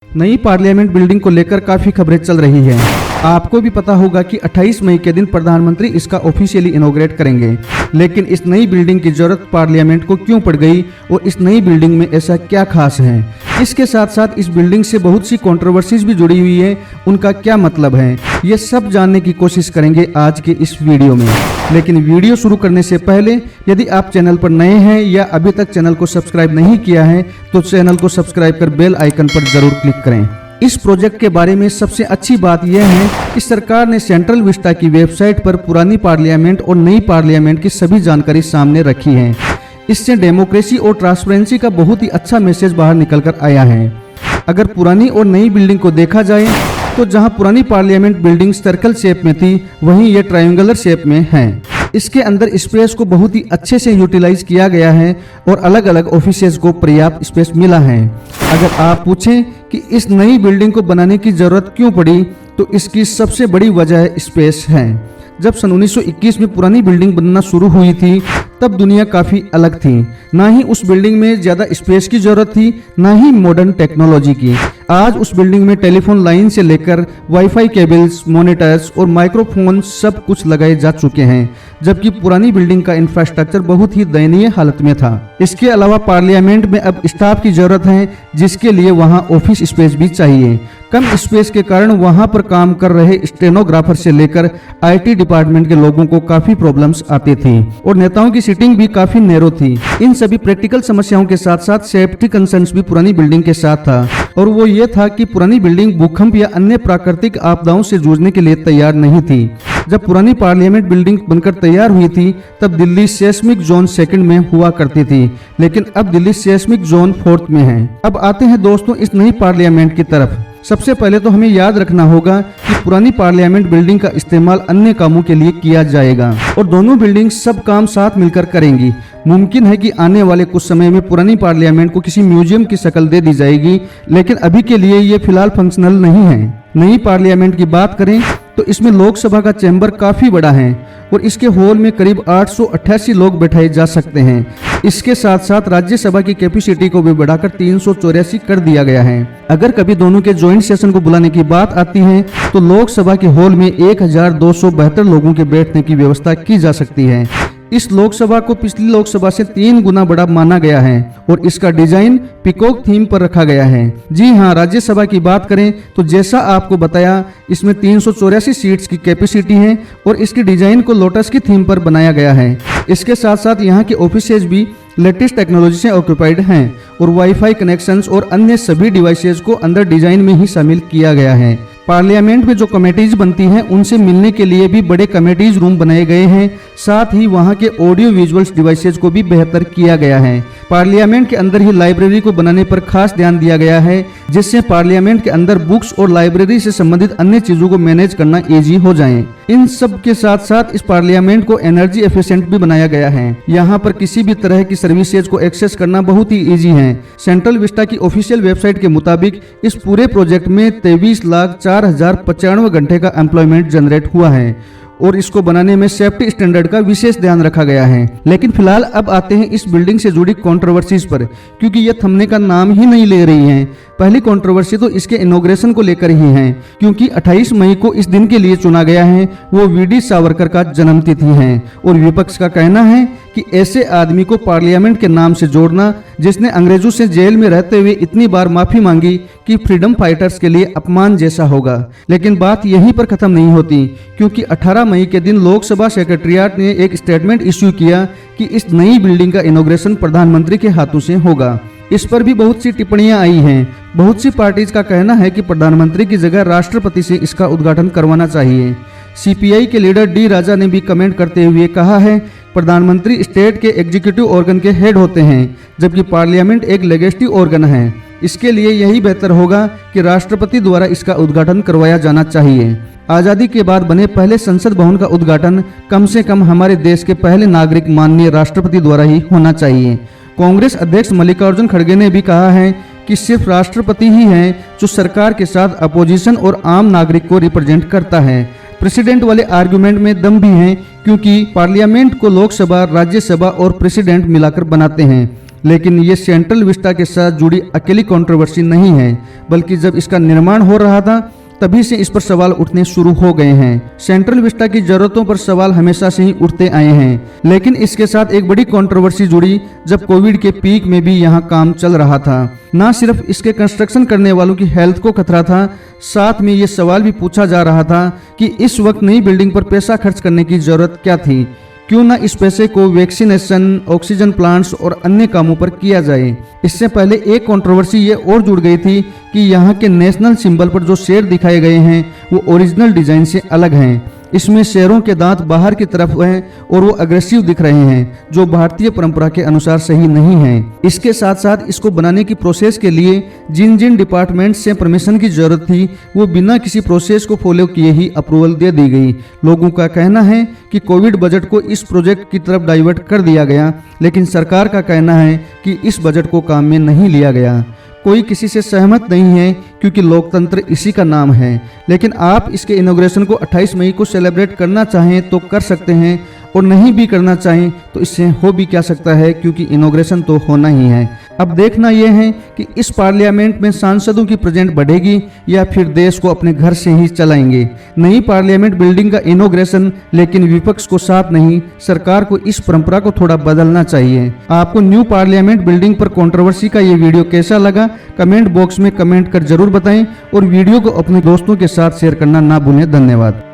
नई parliament building को लेकर काफी खबरें चल रही हैं। आपको भी पता होगा कि 28 मई के दिन प्रधानमंत्री इसका ऑफिशियली इनॉग्रेट करेंगे, लेकिन इस नई बिल्डिंग की जरूरत पार्लियामेंट को क्यों पड़ गई और इस नई बिल्डिंग में ऐसा क्या खास है। इसके साथ साथ इस बिल्डिंग से बहुत सी कंट्रोवर्सीज भी जुड़ी हुई है, उनका क्या मतलब है, ये सब जानने की कोशिश करेंगे आज के इस वीडियो में। लेकिन वीडियो शुरू करने से पहले यदि आप चैनल पर नए हैं या अभी तक चैनल को सब्सक्राइब नहीं किया है तो चैनल को सब्सक्राइब कर बेल आइकन पर जरूर क्लिक करें। इस प्रोजेक्ट के बारे में सबसे अच्छी बात यह है कि सरकार ने सेंट्रल विस्टा की वेबसाइट पर पुरानी पार्लियामेंट और नई पार्लियामेंट की सभी जानकारी सामने रखी है। इससे डेमोक्रेसी और ट्रांसपेरेंसी का बहुत ही अच्छा मैसेज बाहर निकल कर आया है। अगर पुरानी और नई बिल्डिंग को देखा जाए तो जहां पुरानी पार्लियामेंट बिल्डिंग सर्कल शेप में थी, वहीं ये ट्रायंगुलर शेप में है। इसके अंदर स्पेस को बहुत ही अच्छे से यूटिलाइज किया गया है और अलग अलग ऑफिसेज को पर्याप्त स्पेस मिला है। अगर आप पूछें कि इस नई बिल्डिंग को बनाने की जरूरत क्यों पड़ी, तो इसकी सबसे बड़ी वजह स्पेस है। जब सन 1921 में पुरानी बिल्डिंग बनना शुरू हुई थी तब दुनिया काफी अलग थी। ना ही उस बिल्डिंग में ज्यादा स्पेस की जरूरत थी, ना ही मॉडर्न टेक्नोलॉजी की। आज उस बिल्डिंग में टेलीफोन लाइन से लेकर वाईफाई केबल्स, मॉनिटर्स और माइक्रोफोन सब कुछ लगाए जा चुके हैं, जबकि पुरानी बिल्डिंग का इंफ्रास्ट्रक्चर बहुत ही दयनीय हालत में था। इसके अलावा पार्लियामेंट में अब स्टाफ की जरूरत है, जिसके लिए वहां ऑफिस स्पेस भी चाहिए। कम स्पेस के कारण वहां पर काम कर रहे स्टेनोग्राफर से लेकर आईटी डिपार्टमेंट के लोगों को काफी प्रॉब्लम्स आती थी और नेताओं की सीटिंग भी काफी नैरो थी। इन सभी प्रैक्टिकल समस्याओं के साथ साथ सेफ्टी कंसर्न्स भी पुरानी बिल्डिंग के साथ था, और वो ये था कि पुरानी बिल्डिंग भूकंप या अन्य प्राकृतिक आपदाओं से जूझने के लिए तैयार नहीं थी। जब पुरानी पार्लियामेंट बिल्डिंग बनकर तैयार हुई थी तब दिल्ली सेस्मिक जोन 2 में हुआ करती थी, लेकिन अब दिल्ली सेस्मिक जोन 4 में है। अब आते हैं दोस्तों इस नई पार्लियामेंट की तरफ। सबसे पहले तो हमें याद रखना होगा कि पुरानी पार्लियामेंट बिल्डिंग का इस्तेमाल अन्य कामों के लिए किया जाएगा और दोनों बिल्डिंग सब काम साथ मिलकर करेंगी। मुमकिन है कि आने वाले कुछ समय में पुरानी पार्लियामेंट को किसी म्यूजियम की शक्ल दे दी जाएगी, लेकिन अभी के लिए ये फिलहाल फंक्शनल नहीं है। नई पार्लियामेंट की बात करें तो इसमें लोकसभा का चैम्बर काफी बड़ा है और इसके हॉल में करीब 888 लोग बैठाए जा सकते हैं। इसके साथ साथ राज्यसभा की कैपेसिटी को भी बढ़ाकर 384 कर दिया गया है। अगर कभी दोनों के ज्वाइंट सेशन को बुलाने की बात आती है तो लोकसभा के हॉल में 1272 लोगों के बैठने की व्यवस्था की जा सकती है। इस लोकसभा को पिछली लोकसभा से 3 गुना बड़ा माना गया है और इसका डिजाइन पीकॉक थीम पर रखा गया है। जी हाँ, राज्यसभा की बात करें तो जैसा आपको बताया इसमें 384 सीट्स की कैपेसिटी है और इसकी डिजाइन को लोटस की थीम पर बनाया गया है। इसके साथ साथ यहाँ के ऑफिसेज भी लेटेस्ट टेक्नोलॉजी से ऑक्यूपाइड हैं और वाईफाई कनेक्शंस और अन्य सभी डिवाइसेज को अंदर डिजाइन में ही शामिल किया गया है। पार्लियामेंट में जो कमेटीज बनती हैं उनसे मिलने के लिए भी बड़े कमेटीज रूम बनाए गए हैं। साथ ही वहां के ऑडियो विजुअल्स डिवाइसेज को भी बेहतर किया गया है। पार्लियामेंट के अंदर ही लाइब्रेरी को बनाने पर खास ध्यान दिया गया है, जिससे पार्लियामेंट के अंदर बुक्स और लाइब्रेरी से संबंधित अन्य चीजों को मैनेज करना इजी हो जाए। इन सब के साथ साथ इस पार्लियामेंट को एनर्जी एफिशिएंट भी बनाया गया है। यहाँ पर किसी भी तरह की सर्विसेज को एक्सेस करना बहुत ही इजी है। सेंट्रल विस्टा की ऑफिशियल वेबसाइट के मुताबिक इस पूरे प्रोजेक्ट में 23,04,095 घंटे का एम्प्लॉयमेंट जनरेट हुआ है और इसको बनाने में सेफ्टी स्टैंडर्ड का विशेष ध्यान रखा गया है। लेकिन फिलहाल अब आते हैं इस बिल्डिंग से जुड़ी कंट्रोवर्सीज पर, क्योंकि ये थमने का नाम ही नहीं ले रही हैं। पहली कंट्रोवर्सी तो इसके इनॉग्रेशन को लेकर ही है, क्योंकि 28 मई को इस दिन के लिए चुना गया है, वो वीडी सावरकर का जन्मतिथि है और विपक्ष का कहना है कि ऐसे आदमी को पार्लियामेंट के नाम से जोड़ना जिसने अंग्रेजों से जेल में रहते हुए इतनी बार माफी मांगी कि फ्रीडम फाइटर्स के लिए अपमान जैसा होगा। लेकिन बात यहीं पर खत्म नहीं होती, क्योंकि 18 मई के दिन लोकसभा सेक्रेटरिएट ने एक स्टेटमेंट इश्यू किया कि इस नई बिल्डिंग का इनॉग्रेशन प्रधानमंत्री के हाथों से होगा। इस पर भी बहुत सी टिप्पणियां आई हैं। बहुत सी पार्टीज का कहना है कि प्रधानमंत्री की जगह राष्ट्रपति से इसका उद्घाटन करवाना चाहिए। सीपीआई के लीडर डी राजा ने भी कमेंट करते हुए कहा है, प्रधानमंत्री स्टेट के एग्जीक्यूटिव ऑर्गन के हेड होते हैं, जबकि पार्लियामेंट एक लेजिस्लेटिव ऑर्गन है। इसके लिए यही बेहतर होगा कि राष्ट्रपति द्वारा इसका उद्घाटन करवाया जाना चाहिए। आजादी के बाद बने पहले संसद भवन का उद्घाटन कम से कम हमारे देश के पहले नागरिक माननीय राष्ट्रपति द्वारा ही होना चाहिए। कांग्रेस अध्यक्ष मल्लिकार्जुन खड़गे ने भी कहा है कि सिर्फ राष्ट्रपति ही हैं जो सरकार के साथ अपोजिशन और आम नागरिक को रिप्रेजेंट करता है। प्रेसिडेंट वाले आर्गुमेंट में दम भी है, क्योंकि पार्लियामेंट को लोकसभा, राज्यसभा और प्रेसिडेंट मिलाकर बनाते हैं। लेकिन ये सेंट्रल विस्टा के साथ जुड़ी अकेली कंट्रोवर्सी नहीं है, बल्कि जब इसका निर्माण हो रहा था तभी से इस पर सवाल उठने शुरू हो गए हैं। सेंट्रल विस्टा की जरूरतों पर सवाल हमेशा से ही उठते आए हैं, लेकिन इसके साथ एक बड़ी कंट्रोवर्सी जुड़ी जब कोविड के पीक में भी यहाँ काम चल रहा था। न सिर्फ इसके कंस्ट्रक्शन करने वालों की हेल्थ को खतरा था, साथ में ये सवाल भी पूछा जा रहा था कि इस वक्त नई बिल्डिंग पर पैसा खर्च करने की जरूरत क्या थी। क्यों ना इस पैसे को वैक्सीनेशन, ऑक्सीजन प्लांट्स और अन्य कामों पर किया जाए। इससे पहले एक कंट्रोवर्सी ये और जुड़ गई थी कि यहाँ के नेशनल सिंबल पर जो शेर दिखाए गए हैं वो ओरिजिनल डिजाइन से अलग हैं। इसमें शेरों के दांत बाहर की तरफ हैं और वो अग्रेसिव दिख रहे हैं, जो भारतीय परंपरा के अनुसार सही नहीं है। इसके साथ साथ इसको बनाने की प्रोसेस के लिए जिन जिन डिपार्टमेंट से परमिशन की जरूरत थी वो बिना किसी प्रोसेस को फॉलो किए ही अप्रूवल दे दी गई। लोगों का कहना है कि कोविड बजट को इस प्रोजेक्ट की तरफ डाइवर्ट कर दिया गया, लेकिन सरकार का कहना है कि इस बजट को काम में नहीं लिया गया। कोई किसी से सहमत नहीं है क्योंकि लोकतंत्र इसी का नाम है। लेकिन आप इसके इनॉग्रेशन को 28 मई को सेलिब्रेट करना चाहें तो कर सकते हैं, और नहीं भी करना चाहें तो इससे हो भी क्या सकता है, क्योंकि इनॉग्रेशन तो होना ही है। अब देखना यह है कि इस पार्लियामेंट में सांसदों की प्रेजेंट बढ़ेगी या फिर देश को अपने घर से ही चलाएंगे। नई पार्लियामेंट बिल्डिंग का इनॉग्रेशन, लेकिन विपक्ष को साथ नहीं, सरकार को इस परंपरा को थोड़ा बदलना चाहिए। आपको न्यू पार्लियामेंट बिल्डिंग पर कंट्रोवर्सी का ये वीडियो कैसा लगा, कमेंट बॉक्स में कमेंट कर जरूर बताएं और वीडियो को अपने दोस्तों के साथ शेयर करना ना भूलें। धन्यवाद।